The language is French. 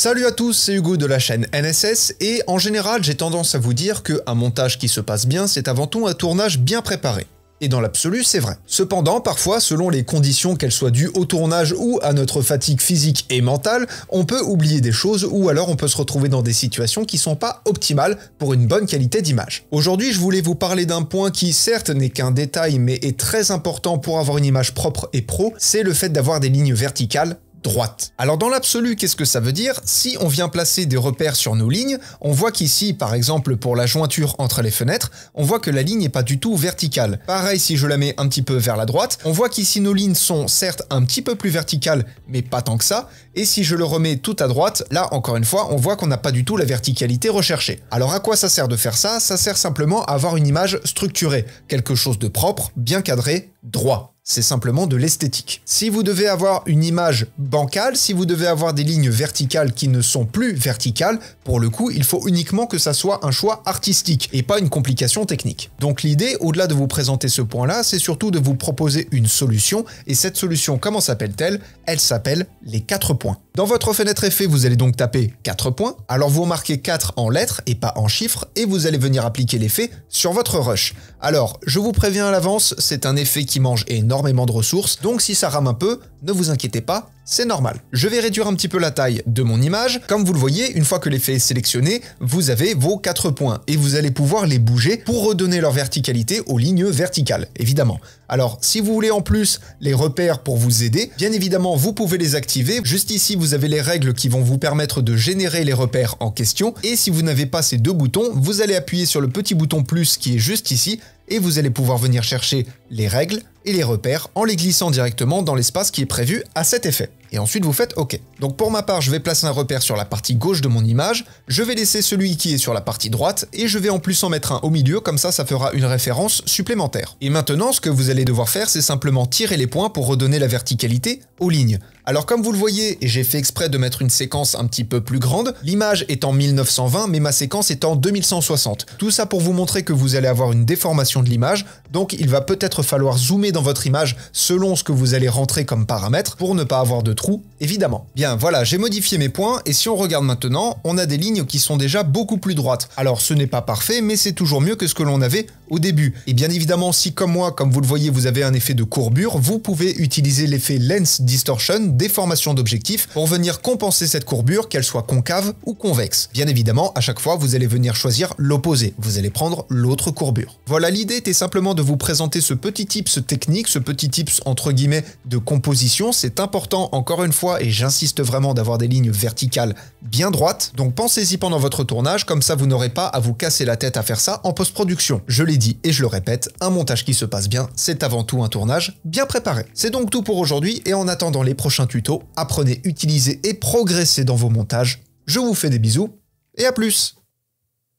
Salut à tous, c'est Hugo de la chaîne NSS et en général j'ai tendance à vous dire qu'un montage qui se passe bien c'est avant tout un tournage bien préparé. Et dans l'absolu c'est vrai. Cependant parfois selon les conditions qu'elles soient dues au tournage ou à notre fatigue physique et mentale, on peut oublier des choses ou alors on peut se retrouver dans des situations qui sont pas optimales pour une bonne qualité d'image. Aujourd'hui je voulais vous parler d'un point qui certes n'est qu'un détail mais est très important pour avoir une image propre et pro, c'est le fait d'avoir des lignes verticales droite. Alors dans l'absolu, qu'est-ce que ça veut dire? Si on vient placer des repères sur nos lignes, on voit qu'ici, par exemple pour la jointure entre les fenêtres, on voit que la ligne n'est pas du tout verticale. Pareil si je la mets un petit peu vers la droite, on voit qu'ici nos lignes sont certes un petit peu plus verticales, mais pas tant que ça, et si je le remets tout à droite, là encore une fois, on voit qu'on n'a pas du tout la verticalité recherchée. Alors à quoi ça sert de faire ça? Ça sert simplement à avoir une image structurée, quelque chose de propre, bien cadré, droit. C'est simplement de l'esthétique. Si vous devez avoir une image bancale, si vous devez avoir des lignes verticales qui ne sont plus verticales, pour le coup, il faut uniquement que ça soit un choix artistique et pas une complication technique. Donc l'idée, au-delà de vous présenter ce point-là, c'est surtout de vous proposer une solution, et cette solution, comment s'appelle-t-elle? Elle s'appelle les 4 points. Dans votre fenêtre effet, vous allez donc taper 4 points, alors vous marquez 4 en lettres et pas en chiffres, et vous allez venir appliquer l'effet sur votre rush. Alors, je vous préviens à l'avance, c'est un effet qui mange énormément de ressources, donc si ça rame un peu, ne vous inquiétez pas, c'est normal. Je vais réduire un petit peu la taille de mon image. Comme vous le voyez, une fois que l'effet est sélectionné, vous avez vos 4 points et vous allez pouvoir les bouger pour redonner leur verticalité aux lignes verticales, évidemment. Alors, si vous voulez en plus les repères pour vous aider, bien évidemment, vous pouvez les activer. Juste ici, vous avez les règles qui vont vous permettre de générer les repères en question. Et si vous n'avez pas ces deux boutons, vous allez appuyer sur le petit bouton plus qui est juste ici et vous allez pouvoir venir chercher les règles et les repères en les glissant directement dans l'espace qui est prévu à cet effet. Et ensuite vous faites OK. Donc pour ma part, je vais placer un repère sur la partie gauche de mon image, je vais laisser celui qui est sur la partie droite, et je vais en plus en mettre un au milieu, comme ça fera une référence supplémentaire. Et maintenant, ce que vous allez devoir faire, c'est simplement tirer les points pour redonner la verticalité aux lignes. Alors comme vous le voyez, et j'ai fait exprès de mettre une séquence un petit peu plus grande, l'image est en 1920, mais ma séquence est en 2160. Tout ça pour vous montrer que vous allez avoir une déformation de l'image, donc il va peut-être falloir zoomer dans votre image selon ce que vous allez rentrer comme paramètres pour ne pas avoir de trou, évidemment. Bien, voilà, j'ai modifié mes points, et si on regarde maintenant, on a des lignes qui sont déjà beaucoup plus droites. Alors ce n'est pas parfait, mais c'est toujours mieux que ce que l'on avait au début. Et bien évidemment, si comme moi, comme vous le voyez, vous avez un effet de courbure, vous pouvez utiliser l'effet Lens Distortion, déformation d'objectif, pour venir compenser cette courbure, qu'elle soit concave ou convexe. Bien évidemment, à chaque fois, vous allez venir choisir l'opposé. Vous allez prendre l'autre courbure. Voilà, l'idée était simplement de vous présenter ce petit tips technique, ce petit tips entre guillemets de composition. C'est important, encore une fois, et j'insiste vraiment d'avoir des lignes verticales bien droites. Donc pensez-y pendant votre tournage, comme ça vous n'aurez pas à vous casser la tête à faire ça en post-production. Je l'ai dit et je le répète, un montage qui se passe bien, c'est avant tout un tournage bien préparé. C'est donc tout pour aujourd'hui, et en attendant les prochains tutos, apprenez, utilisez et progressez dans vos montages. Je vous fais des bisous et à plus!